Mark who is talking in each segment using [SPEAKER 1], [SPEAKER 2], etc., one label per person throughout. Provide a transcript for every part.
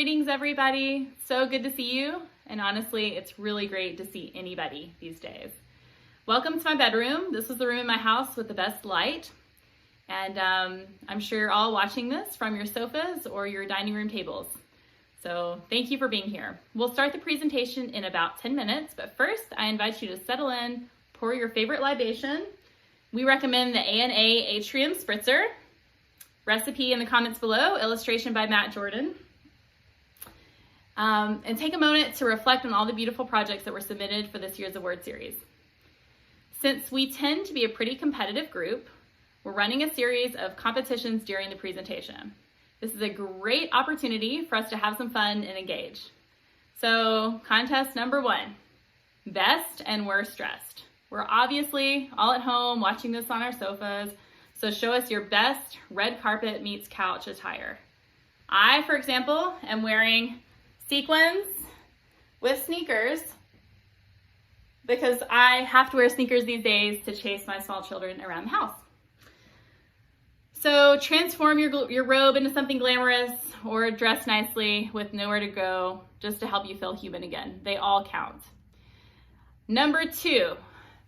[SPEAKER 1] Greetings, everybody. So good to see you. And honestly, it's really great to see anybody these days. Welcome to my bedroom. This is the room in my house with the best light. And I'm sure you're all watching this from your sofas or your dining room tables. So thank you for being here. We'll start the presentation in about 10 minutes, but first I invite you to settle in, pour your favorite libation. We recommend the AIA Atrium Spritzer. Recipe in the comments below, illustration by Matt Jordan. And take a moment to reflect on all the beautiful projects that were submitted for this year's award series. Since we tend to be a pretty competitive group, we're running a series of competitions during the presentation. This is a great opportunity for us to have some fun and engage. So, contest number 1, best and worst dressed. We're obviously all at home watching this on our sofas, so show us your best red carpet meets couch attire. I, for example, am wearing sequins with sneakers because I have to wear sneakers these days to chase my small children around the house. So transform your robe into something glamorous or dress nicely with nowhere to go just to help you feel human again. They all count. Number 2,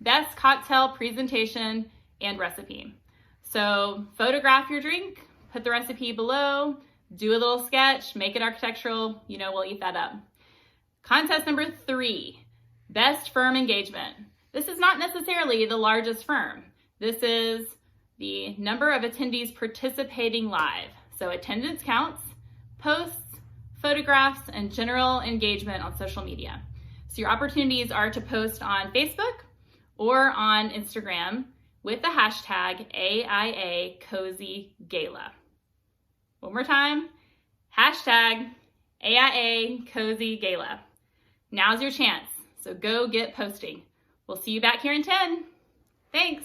[SPEAKER 1] best cocktail presentation and recipe. So photograph your drink, put the recipe below, do a little sketch, make it architectural, we'll eat that up. Contest number 3, best firm engagement. This is not necessarily the largest firm. This is the number of attendees participating live. So attendance counts, posts, photographs, and general engagement on social media. So your opportunities are to post on Facebook or on Instagram with the hashtag AIA Cozy Gala. One more time, hashtag AIA Cozy Gala. Now's your chance, so go get posting. We'll see you back here in 10. Thanks.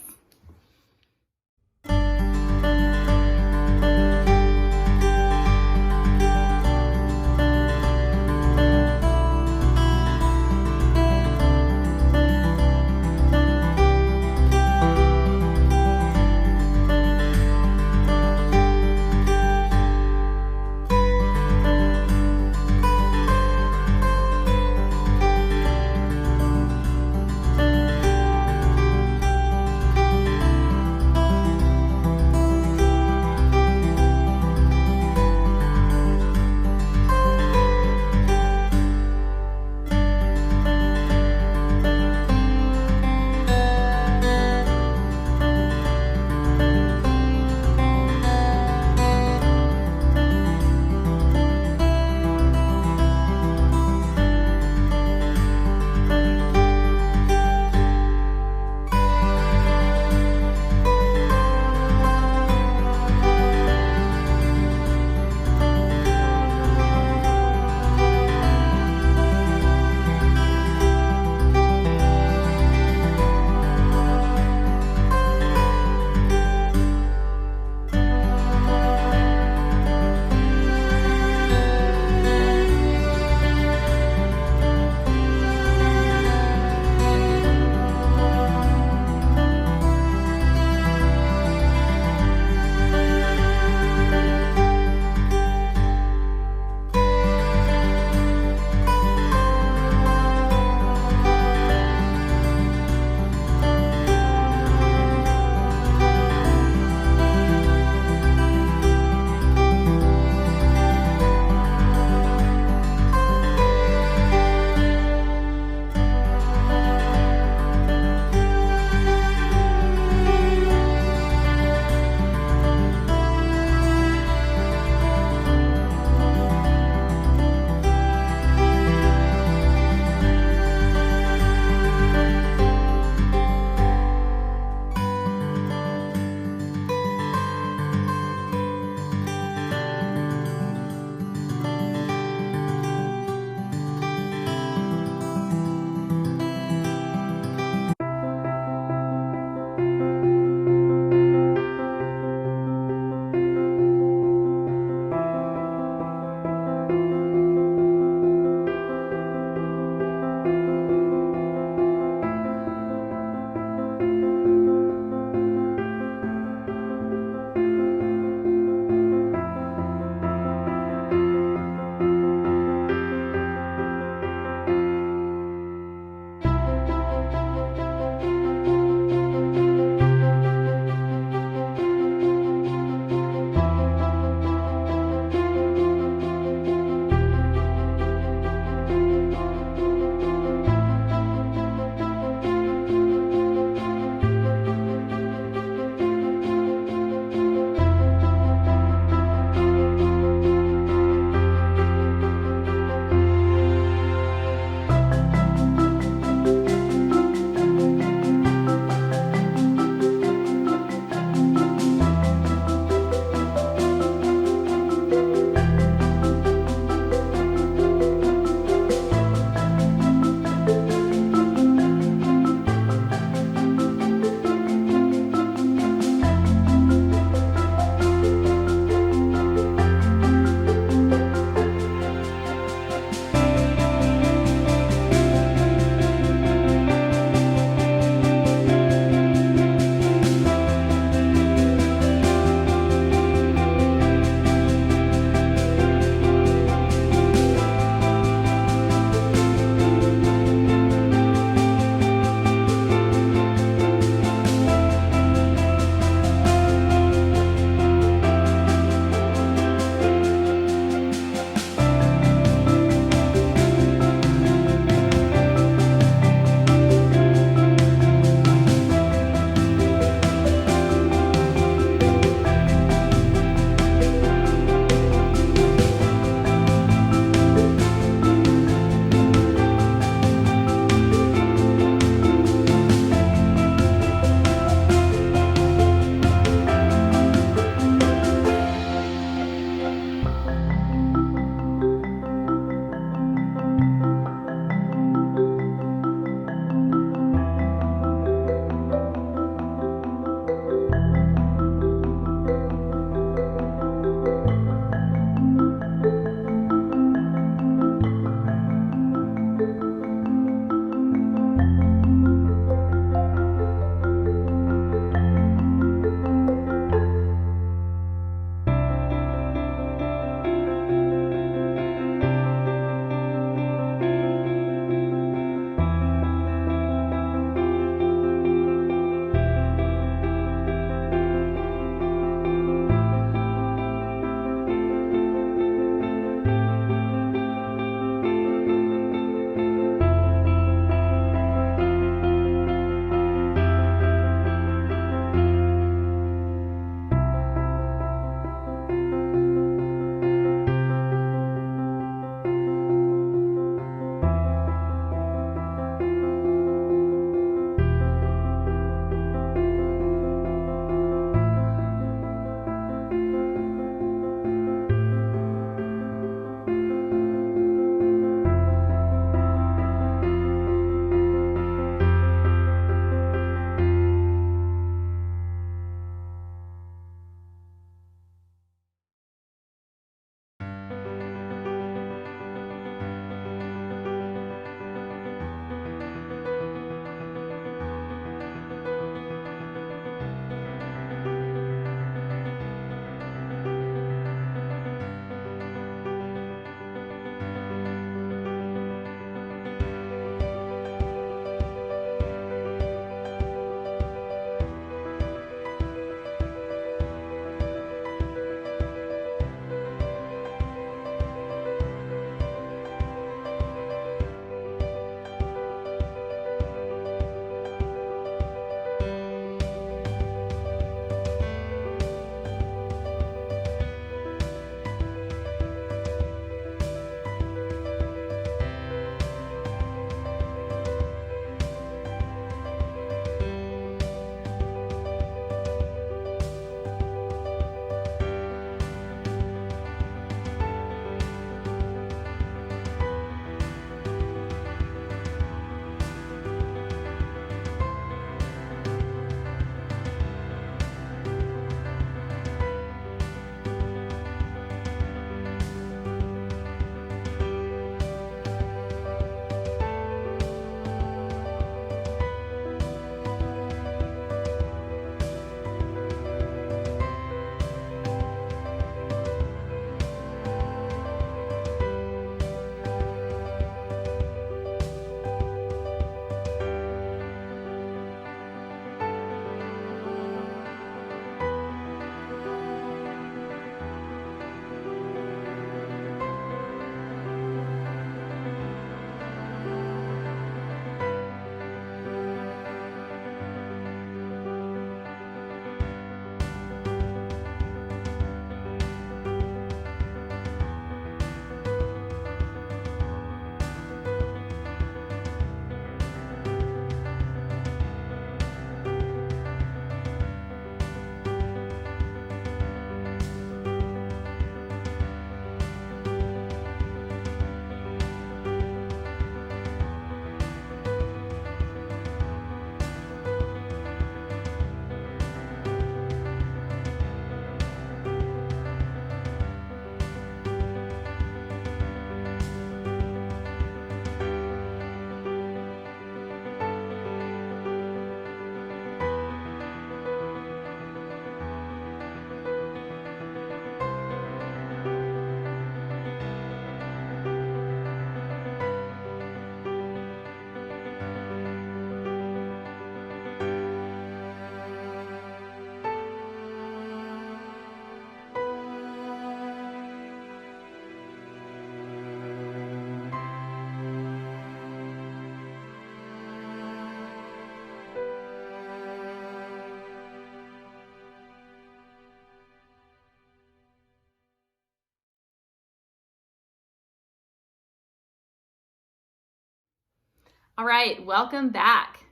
[SPEAKER 1] All right, welcome back.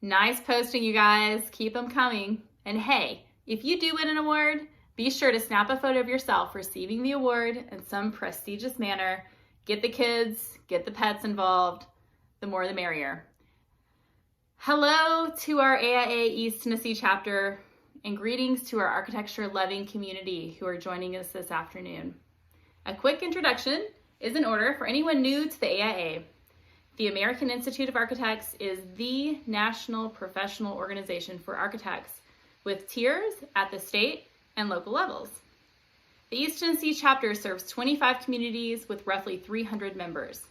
[SPEAKER 1] Nice posting, you guys. Keep them coming. And hey, if you do win an award, be sure to snap a photo of yourself receiving the award in some prestigious manner. Get the kids, get the pets involved. The more the merrier. Hello to our AIA East Tennessee chapter, and greetings to our architecture-loving community who are joining us this afternoon. A quick introduction is in order for anyone new to the AIA. The American Institute of Architects is the national professional organization for architects with tiers at the state and local levels. The East Tennessee chapter serves 25 communities with roughly 300 members.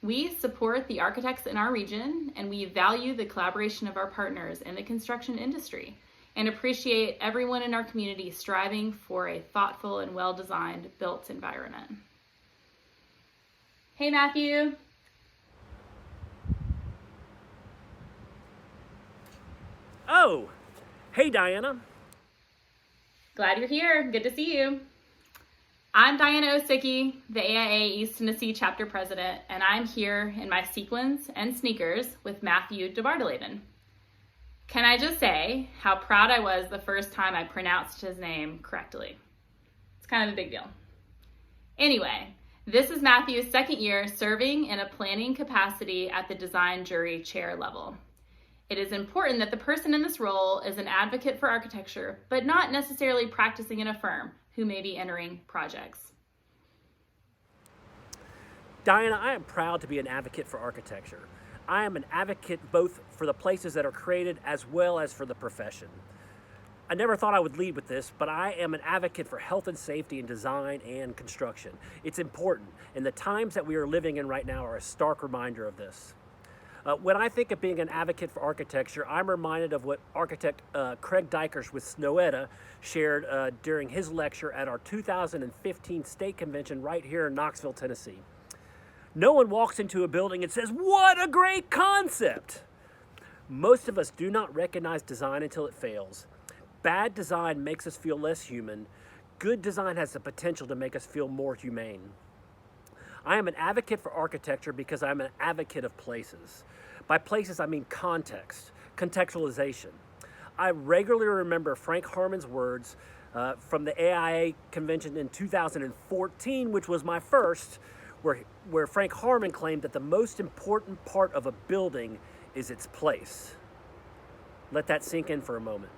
[SPEAKER 1] We support the architects in our region, and we value the collaboration of our partners in the construction industry and appreciate everyone in our community striving for a thoughtful and well-designed built environment. Hey, Matthew.
[SPEAKER 2] Oh, hey, Diana.
[SPEAKER 1] Glad you're here. Good to see you. I'm Diana Osicki, the AIA East Tennessee chapter president, and I'm here in my sequins and sneakers with Matthew DeBartoleben. Can I just say how proud I was the first time I pronounced his name correctly? It's kind of a big deal. Anyway, this is Matthew's second year serving in a planning capacity at the design jury chair level. It is important that the person in this role is an advocate for architecture, but not necessarily practicing in a firm who may be entering projects.
[SPEAKER 2] Diana, I am proud to be an advocate for architecture. I am an advocate both for the places that are created as well as for the profession. I never thought I would lead with this, but I am an advocate for health and safety in design and construction. It's important, and the times that we are living in right now are a stark reminder of this. When I think of being an advocate for architecture, I'm reminded of what architect Craig Dykers with Snowetta shared during his lecture at our 2015 state convention right here in Knoxville, Tennessee. No one walks into a building and says, "What a great concept!" Most of us do not recognize design until it fails. Bad design makes us feel less human. Good design has the potential to make us feel more humane. I am an advocate for architecture because I'm an advocate of places. By places, I mean context, contextualization. I regularly remember Frank Harmon's words from the AIA convention in 2014, which was my first, where Frank Harmon claimed that the most important part of a building is its place. Let that sink in for a moment.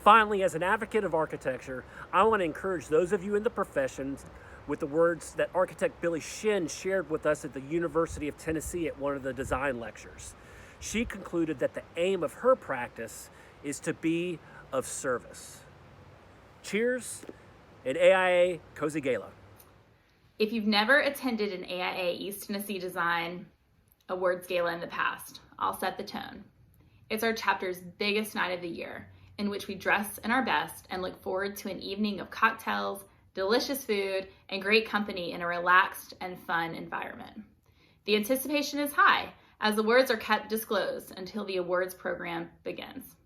[SPEAKER 2] Finally, as an advocate of architecture, I want to encourage those of you in the professions with the words that architect Billy Shin shared with us at the University of Tennessee at one of the design lectures. She concluded that the aim of her practice is to be of service. Cheers, and AIA Cozy Gala.
[SPEAKER 1] If you've never attended an AIA East Tennessee Design Awards Gala in the past, I'll set the tone. It's our chapter's biggest night of the year, in which we dress in our best and look forward to an evening of cocktails, delicious food, and great company in a relaxed and fun environment. The anticipation is high as awards are kept disclosed until the awards program begins.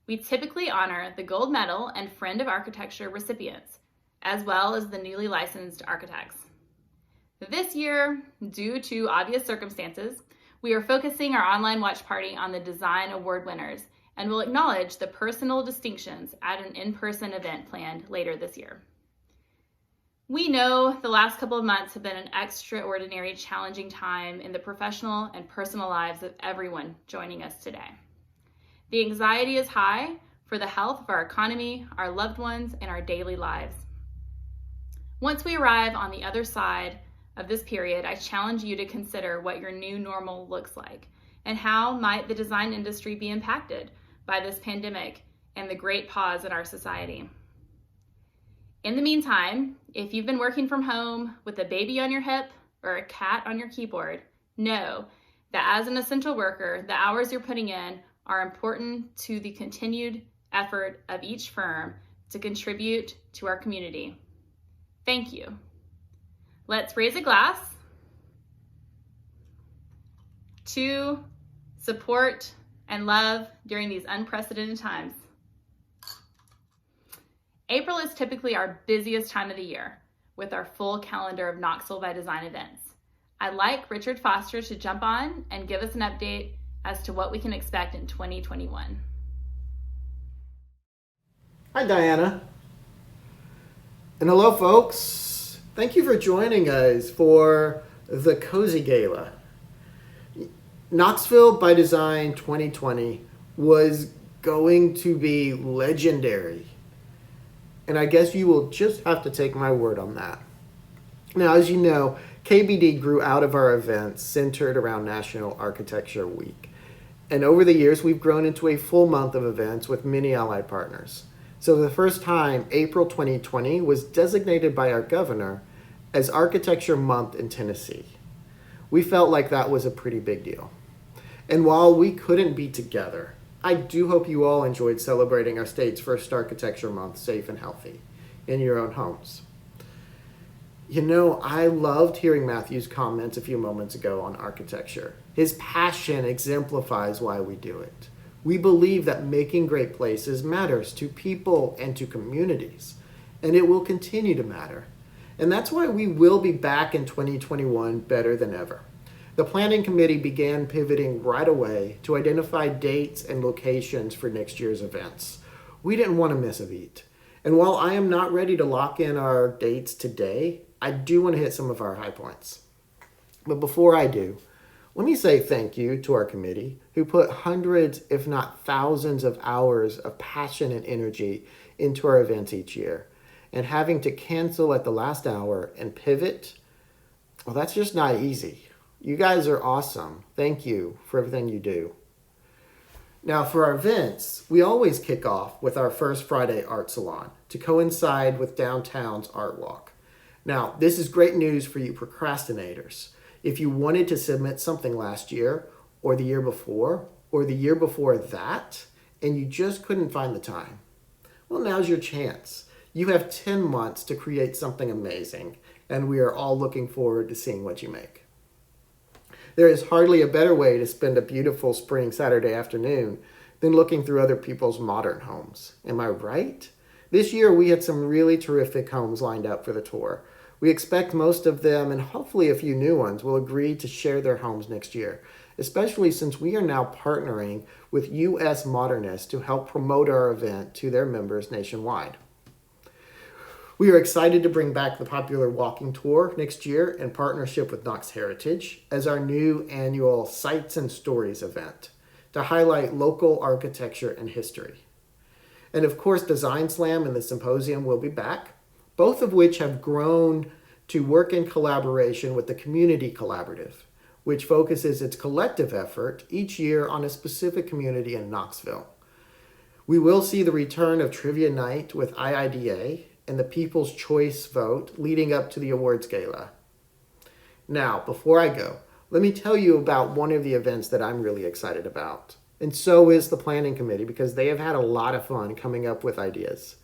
[SPEAKER 1] We typically honor the gold medal and Friend of Architecture recipients, as well as the newly licensed architects. This year, due to obvious circumstances, we are focusing our online watch party on the design award winners and will acknowledge the personal distinctions at an in-person event planned later this year. We know the last couple of months have been an extraordinary challenging time in the professional and personal lives of everyone joining us today. The anxiety is high for the health of our economy, our loved ones, and our daily lives. Once we arrive on the other side of this period, I challenge you to consider what your new normal looks like and how might the design industry be impacted by this pandemic and the great pause in our society. In the meantime, if you've been working from home with a baby on your hip or a cat on your keyboard, know that as an essential worker, the hours you're putting in are important to the continued effort of each firm to contribute to our community. Thank you. Let's raise a glass to support and love during these unprecedented times. April is typically our busiest time of the year with our full calendar of Knoxville by Design events. I'd like Richard Foster to jump on and give us an update as to what we can expect in 2021.
[SPEAKER 3] Hi, Diana. And hello, folks. Thank you for joining us for the Cozy Gala. Knoxville by Design 2020 was going to be legendary. And I guess you will just have to take my word on that. Now, as you know, KBD grew out of our events centered around National Architecture Week. And over the years, we've grown into a full month of events with many allied partners. So for the first time, April 2020 was designated by our governor as Architecture Month in Tennessee. We felt like that was a pretty big deal. And while we couldn't be together, I do hope you all enjoyed celebrating our state's first Architecture Month safe and healthy in your own homes. You know, I loved hearing Matthew's comments a few moments ago on architecture. His passion exemplifies why we do it. We believe that making great places matters to people and to communities, and it will continue to matter. And that's why we will be back in 2021 better than ever. The planning committee began pivoting right away to identify dates and locations for next year's events. We didn't want to miss a beat. And while I am not ready to lock in our dates today, I do want to hit some of our high points. But before I do, let me say thank you to our committee who put hundreds, if not thousands of hours of passion and energy into our events each year. And having to cancel at the last hour and pivot, well, that's just not easy. You guys are awesome. Thank you for everything you do. Now for our events, we always kick off with our first Friday art salon to coincide with downtown's art walk. Now, this is great news for you procrastinators. If you wanted to submit something last year or the year before that, and you just couldn't find the time, well, now's your chance. You have 10 months to create something amazing, and we are all looking forward to seeing what you make. There is hardly a better way to spend a beautiful spring Saturday afternoon than looking through other people's modern homes. Am I right? This year, we had some really terrific homes lined up for the tour. We expect most of them, and hopefully a few new ones, will agree to share their homes next year, especially since we are now partnering with U.S. Modernists to help promote our event to their members nationwide. We are excited to bring back the popular walking tour next year in partnership with Knox Heritage as our new annual Sights and Stories event to highlight local architecture and history. And of course, Design Slam and the Symposium will be back, both of which have grown to work in collaboration with the Community Collaborative, which focuses its collective effort each year on a specific community in Knoxville. We will see the return of Trivia Night with IIDA and the People's Choice vote leading up to the awards gala. Now, before I go, let me tell you about one of the events that I'm really excited about. And so is the planning committee because they have had a lot of fun coming up with ideas.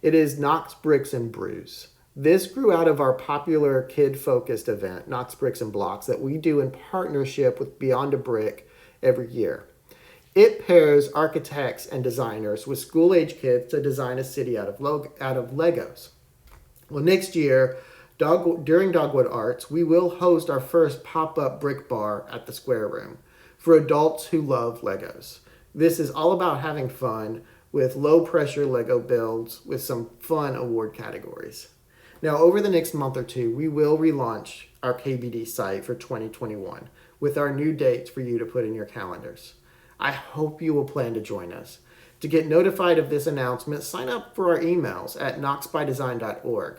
[SPEAKER 3] It is Knox Bricks and Brews. This grew out of our popular kid-focused event, Knox Bricks and Blocks, that we do in partnership with Beyond a Brick every year. It pairs architects and designers with school-age kids to design a city out of Legos. Well, next year, during Dogwood Arts, we will host our first pop-up brick bar at the Square Room for adults who love Legos. This is all about having fun with low-pressure Lego builds with some fun award categories. Now, over the next month or two, we will relaunch our KBD site for 2021 with our new dates for you to put in your calendars. I hope you will plan to join us. To get notified of this announcement, sign up for our emails at knoxbydesign.org.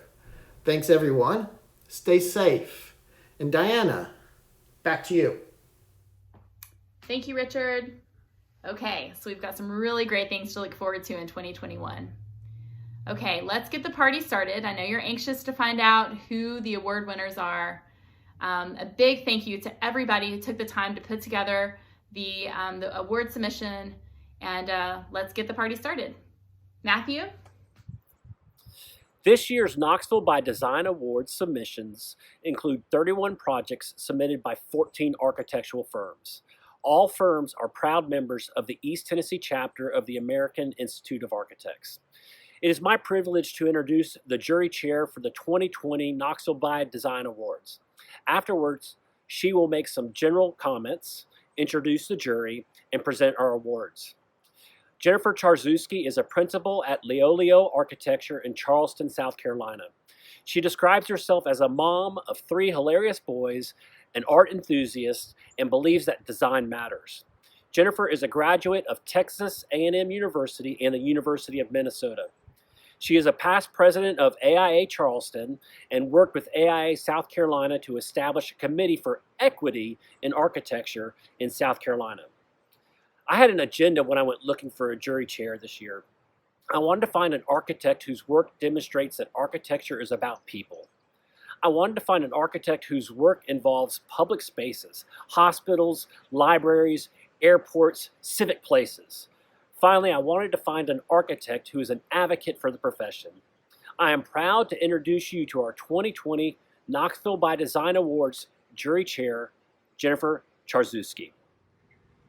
[SPEAKER 3] Thanks, everyone. Stay safe. And Diana, back to you.
[SPEAKER 1] Thank you, Richard. Okay, so we've got some really great things to look forward to in 2021. Okay, let's get the party started. I know you're anxious to find out who the award winners are. A big thank you to everybody who took the time to put together the award submission, and let's get the party started. Matthew?
[SPEAKER 2] This year's Knoxville by Design Awards submissions include 31 projects submitted by 14 architectural firms. All firms are proud members of the East Tennessee chapter of the American Institute of Architects. It is my privilege to introduce the jury chair for the 2020 Knoxville by Design Awards. Afterwards, She will make some general comments, introduce the jury, and present our awards. Jennifer Charzewski is a principal at Leolio Architecture in Charleston, South Carolina. She describes herself as a mom of 3 hilarious boys, an art enthusiast, and believes that design matters. Jennifer is a graduate of Texas A&M University and the University of Minnesota. She is a past president of AIA Charleston and worked with AIA South Carolina to establish a committee for equity in architecture in South Carolina. I had an agenda when I went looking for a jury chair this year. I wanted to find an architect whose work demonstrates that architecture is about people. I wanted to find an architect whose work involves public spaces, hospitals, libraries, airports, civic places. Finally, I wanted to find an architect who is an advocate for the profession. I am proud to introduce you to our 2020 Knoxville by Design Awards jury chair, Jennifer Charzewski.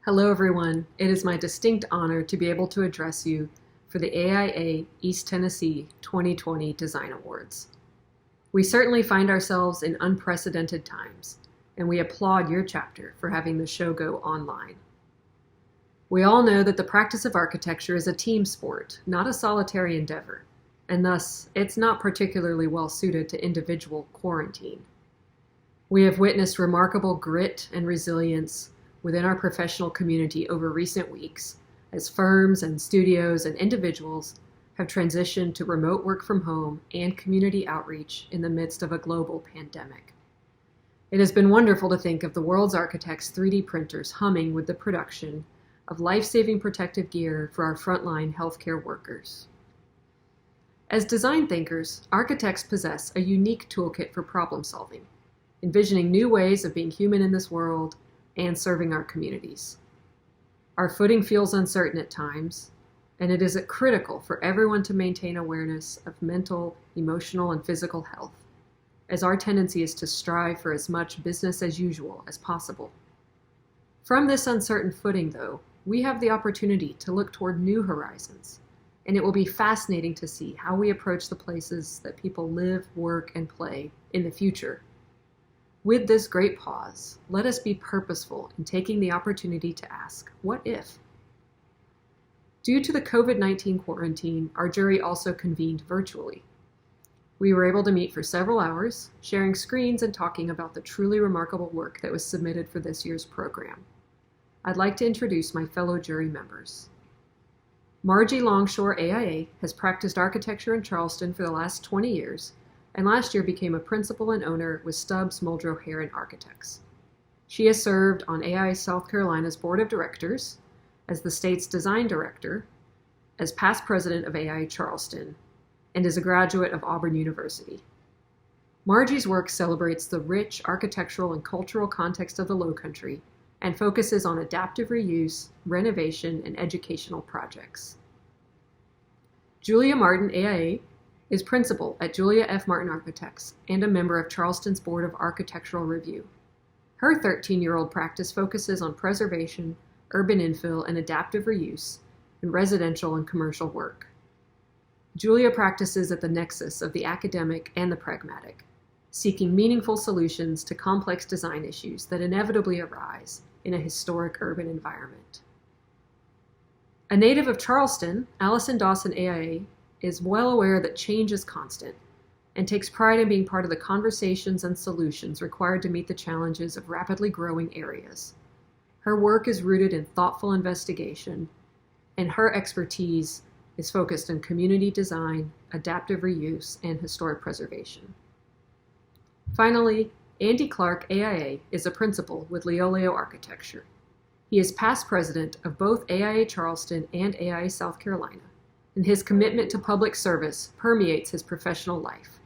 [SPEAKER 4] Hello everyone, it is my distinct honor to be able to address you for the AIA East Tennessee 2020 Design Awards. We certainly find ourselves in unprecedented times, and we applaud your chapter for having the show go online. We all know that the practice of architecture is a team sport, not a solitary endeavor, and thus it's not particularly well suited to individual quarantine. We have witnessed remarkable grit and resilience within our professional community over recent weeks as firms and studios and individuals have transitioned to remote work from home and community outreach in the midst of a global pandemic. It has been wonderful to think of the world's architects' 3D printers humming with the production of life-saving protective gear for our frontline healthcare workers. As design thinkers, architects possess a unique toolkit for problem solving, envisioning new ways of being human in this world and serving our communities. Our footing feels uncertain at times, and it is critical for everyone to maintain awareness of mental, emotional, and physical health, as our tendency is to strive for as much business as usual as possible. From this uncertain footing, though, we have the opportunity to look toward new horizons, and it will be fascinating to see how we approach the places that people live, work, and play in the future. With this great pause, let us be purposeful in taking the opportunity to ask, what if? Due to the COVID-19 quarantine, our jury also convened virtually. We were able to meet for several hours, sharing screens and talking about the truly remarkable work that was submitted for this year's program. I'd like to introduce my fellow jury members. Margie Longshore AIA has practiced architecture in Charleston for the last 20 years, and last year became a principal and owner with Stubbs, Muldrow, Heron Architects. She has served on AIA South Carolina's Board of Directors, as the state's design director, as past president of AIA Charleston, and is a graduate of Auburn University. Margie's work celebrates the rich architectural and cultural context of the Lowcountry and focuses on adaptive reuse, renovation, and educational projects. Julia Martin AIA is principal at Julia F. Martin Architects and a member of Charleston's Board of Architectural Review. Her 13-year-old practice focuses on preservation, urban infill, and adaptive reuse in residential and commercial work. Julia practices at the nexus of the academic and the pragmatic, seeking meaningful solutions to complex design issues that inevitably arise in a historic urban environment. A native of Charleston, Allison Dawson AIA is well aware that change is constant and takes pride in being part of the conversations and solutions required to meet the challenges of rapidly growing areas. Her work is rooted in thoughtful investigation, and her expertise is focused on community design, adaptive reuse, and historic preservation. Finally, Andy Clark AIA is a principal with Leolio Architecture. He is past president of both AIA Charleston and AIA South Carolina, and his commitment to public service permeates his professional life.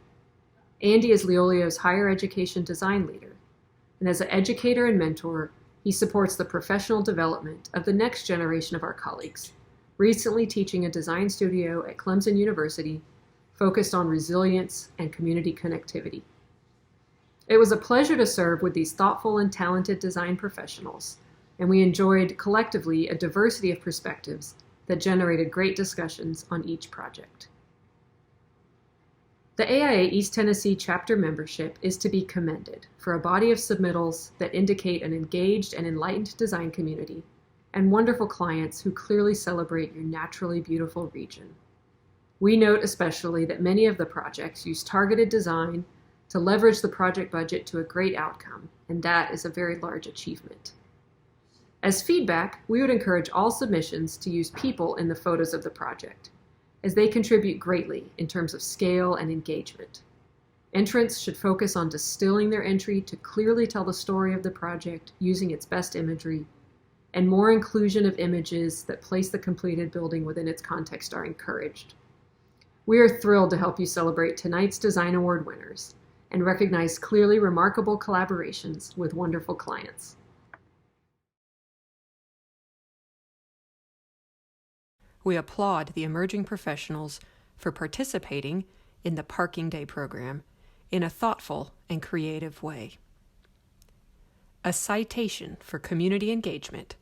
[SPEAKER 4] Andy is Leolio's higher education design leader, and as an educator and mentor, he supports the professional development of the next generation of our colleagues, recently teaching a design studio at Clemson University focused on resilience and community connectivity. It was a pleasure to serve with these thoughtful and talented design professionals, and we enjoyed collectively a diversity of perspectives that generated great discussions on each project. The AIA East Tennessee chapter membership is to be commended for a body of submittals that indicate an engaged and enlightened design community and wonderful clients who clearly celebrate your naturally beautiful region. We note especially that many of the projects use targeted design to leverage the project budget to a great outcome, and that is a very large achievement. As feedback, we would encourage all submissions to use people in the photos of the project, as they contribute greatly in terms of scale and engagement. Entrants should focus on distilling their entry to clearly tell the story of the project using its best imagery, and more inclusion of images that place the completed building within its context are encouraged. We are thrilled to help you celebrate tonight's Design Award winners and recognize clearly remarkable collaborations with wonderful clients.
[SPEAKER 5] We applaud the emerging professionals for participating in the Parking Day program in a thoughtful and creative way. A citation for community engagement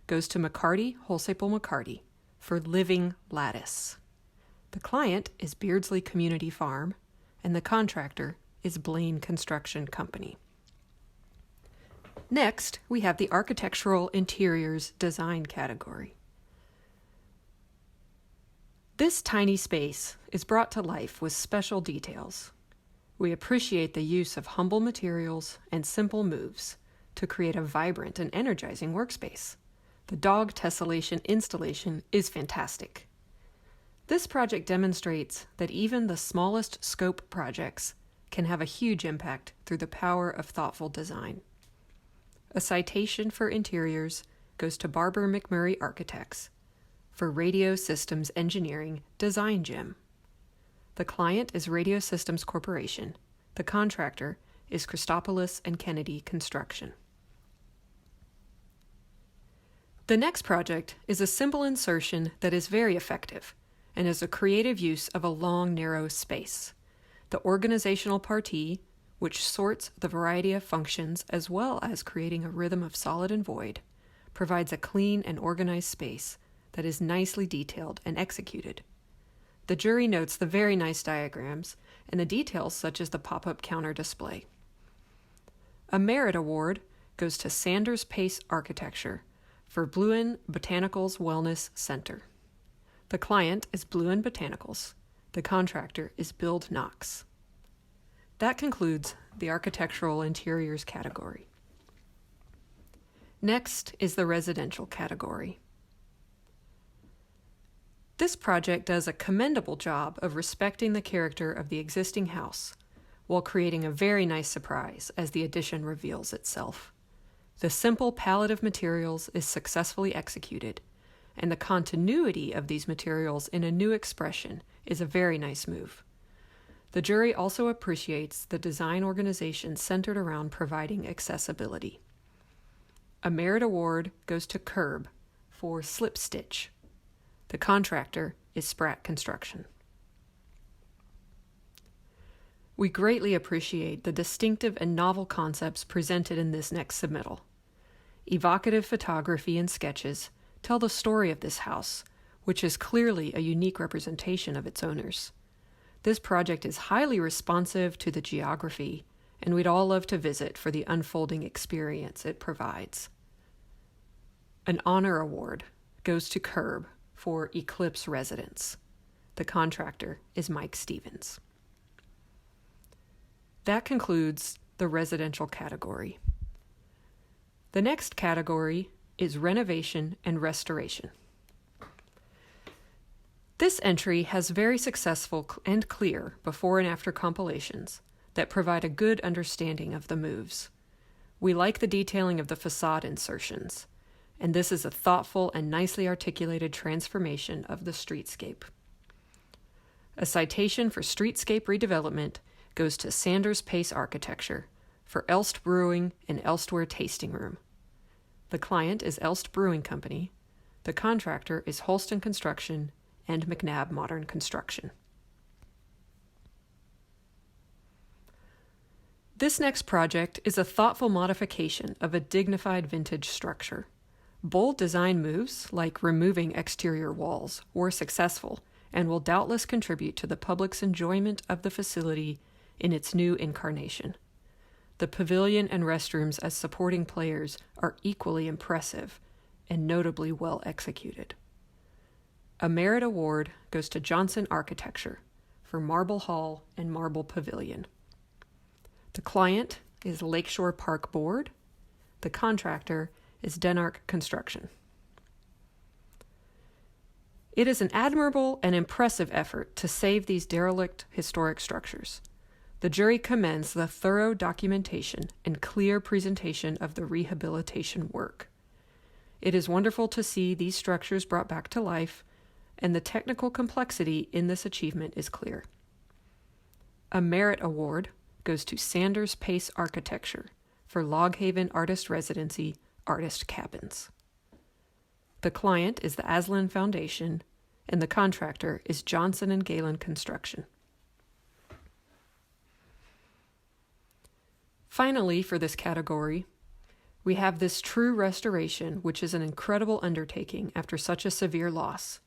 [SPEAKER 5] goes to McCarty Wholesale McCarty for Living Lattice. The client is Beardsley Community Farm, and the contractor is Blaine Construction Company. Next, we have the Architectural Interiors Design category. This tiny space is brought to life with special details. We appreciate the use of humble materials and simple moves to create a vibrant and energizing workspace. The dog tessellation installation is fantastic. This project demonstrates that even the smallest scope projects can have a huge impact through the power of thoughtful design. A citation for interiors goes to Barber McMurray Architects for Radio Systems Engineering Design Gym. The client is Radio Systems Corporation. The contractor is Christopoulos and Kennedy Construction. The next project is a simple insertion that is very effective and is a creative use of a long, narrow space. The organizational partie, which sorts the variety of functions as well as creating a rhythm of solid and void, provides a clean and organized space that is nicely detailed and executed. The jury notes the very nice diagrams and the details such as the pop-up counter display. A merit award goes to Sanders Pace Architecture for Bluen Botanicals Wellness Center. The client is Bluen Botanicals. The contractor is Build Knox. That concludes the Architectural Interiors category. Next is the residential category. This project does a commendable job of respecting the character of the existing house while creating a very nice surprise as the addition reveals itself. The simple palette of materials is successfully executed, and the continuity of these materials in a new expression is a very nice move. The jury also appreciates the design organization centered around providing accessibility. A merit award goes to Curb for Slip Stitch. The contractor is Spratt Construction. We greatly appreciate the distinctive and novel concepts presented in this next submittal. Evocative photography and sketches tell the story of this house, which is clearly a unique representation of its owners. This project is highly responsive to the geography, and we'd all love to visit for the unfolding experience it provides. An honor award goes to Curb for Eclipse Residence. The contractor is Mike Stevens. That concludes the residential category. The next category is renovation and restoration. This entry has very successful and clear before and after compilations that provide a good understanding of the moves. We like the detailing of the facade insertions, and this is a thoughtful and nicely articulated transformation of the streetscape. A citation for streetscape redevelopment goes to Sanders Pace Architecture for Elst Brewing and Elsewhere Tasting Room. The client is Elst Brewing Company. The contractor is Holston Construction and McNabb Modern Construction. This next project is a thoughtful modification of a dignified vintage structure. Bold design moves, like removing exterior walls, were successful and will doubtless contribute to the public's enjoyment of the facility in its new incarnation. The pavilion and restrooms as supporting players are equally impressive and notably well executed. A merit award goes to Johnson Architecture for Marble Hall and Marble Pavilion. The client is Lakeshore Park Board. The contractor is Denark Construction. It is an admirable and impressive effort to save these derelict historic structures. The jury commends the thorough documentation and clear presentation of the rehabilitation work. It is wonderful to see these structures brought back to life, and the technical complexity in this achievement is clear. A merit award goes to Sanders Pace Architecture for Log Haven Artist Residency Artist Cabins. The client is the Aslan Foundation, and the contractor is Johnson & Galen Construction. Finally, for this category, we have this true restoration, which is an incredible undertaking after such a severe loss,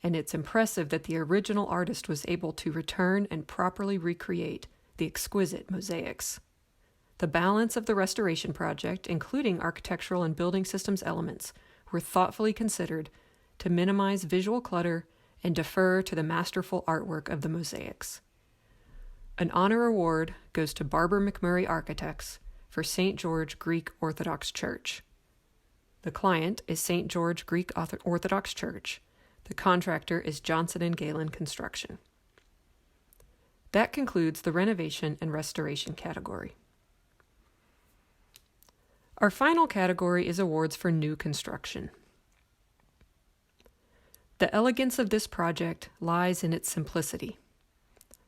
[SPEAKER 5] and it's impressive that the original artist was able to return and properly recreate the exquisite mosaics. The balance of the restoration project, including architectural and building systems elements, were thoughtfully considered to minimize visual clutter and defer to the masterful artwork of the mosaics. An honor award goes to Barber McMurray Architects for St. George Greek Orthodox Church. The client is St. George Greek Orthodox Church. The contractor is Johnson & Galen Construction. That concludes the renovation and restoration category. Our final category is awards for new construction. The elegance of this project lies in its simplicity.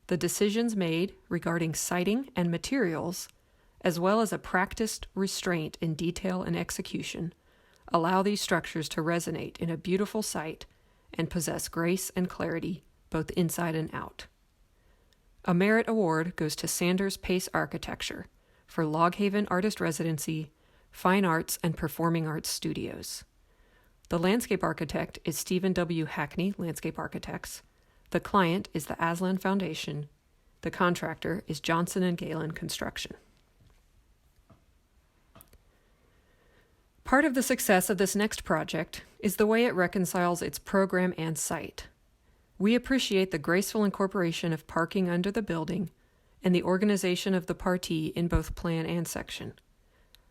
[SPEAKER 5] The decisions made regarding siting and materials, as well as a practiced restraint in detail and execution, allow these structures to resonate in a beautiful site and possess grace and clarity both inside and out. A merit award goes to Sanders Pace Architecture for Log Haven Artist Residency, Fine Arts and Performing Arts Studios. The landscape architect is Stephen W. Hackney Landscape Architects. The client is the Aslan Foundation. The contractor is Johnson & Galen Construction. Part of the success of this next project is the way it reconciles its program and site. We appreciate the graceful incorporation of parking under the building and the organization of the party in both plan and section.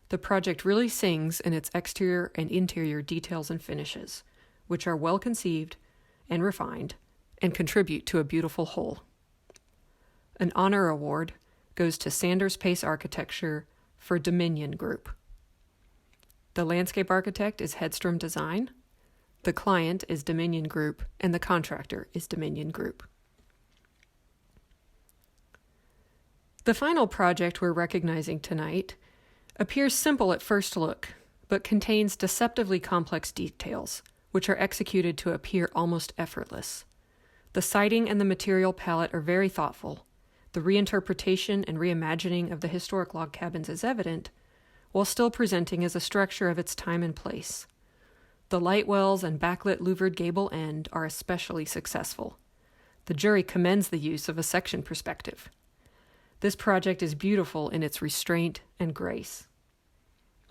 [SPEAKER 5] The project really sings in its exterior and interior details and finishes, which are well conceived and refined and contribute to a beautiful whole. An honor award goes to Sanders Pace Architecture for Dominion Group. The landscape architect is Hedstrom Design. The client is Dominion Group, and the contractor is Dominion Group. The final project we're recognizing tonight appears simple at first look, but contains deceptively complex details, which are executed to appear almost effortless. The siting and the material palette are very thoughtful. The reinterpretation and reimagining of the historic log cabins is evident, while still presenting as a structure of its time and place. The light wells and backlit louvered gable end are especially successful. The jury commends the use of a section perspective. This project is beautiful in its restraint and grace.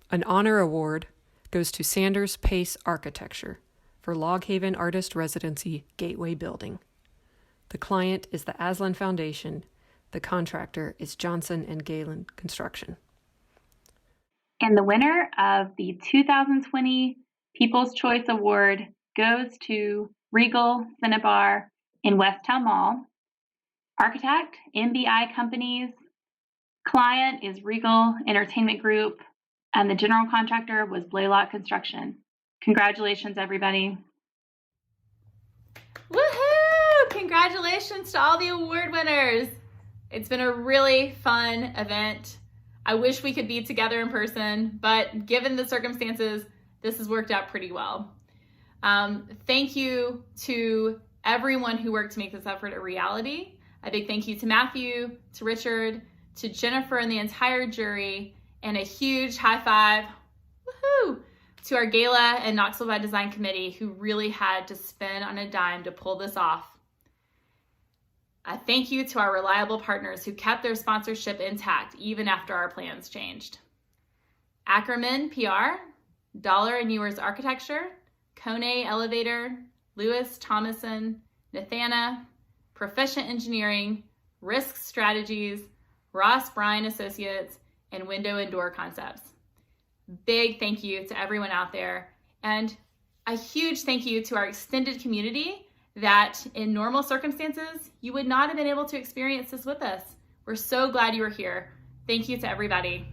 [SPEAKER 5] An honor award goes to Sanders Pace Architecture for Log Haven Artist Residency Gateway Building. The client is the Aslan Foundation. The contractor is Johnson & Galen Construction.
[SPEAKER 1] And the winner of the 2020 People's Choice Award goes to Regal Cinnabar in Westtown Mall. Architect, MBI Companies. Client is Regal Entertainment Group. And the general contractor was Blaylock Construction. Congratulations, everybody. Woohoo! Congratulations to all the award winners. It's been a really fun event. I wish we could be together in person, but given the circumstances, this has worked out pretty well. Thank you to everyone who worked to make this effort a reality. A big thank you to Matthew, to Richard, to Jennifer and the entire jury, and a huge high five, woohoo, to our Gala and Knoxville by Design Committee who really had to spin on a dime to pull this off. A thank you to our reliable partners who kept their sponsorship intact even after our plans changed. Ackerman PR, Dollar & Ewers Architecture, Kone Elevator, Lewis Thomason, Nathana, Proficient Engineering, Risk Strategies, Ross Bryan Associates, and Window and Door Concepts. Big thank you to everyone out there, and a huge thank you to our extended community that in normal circumstances, you would not have been able to experience this with us. We're so glad you were here. Thank you to everybody.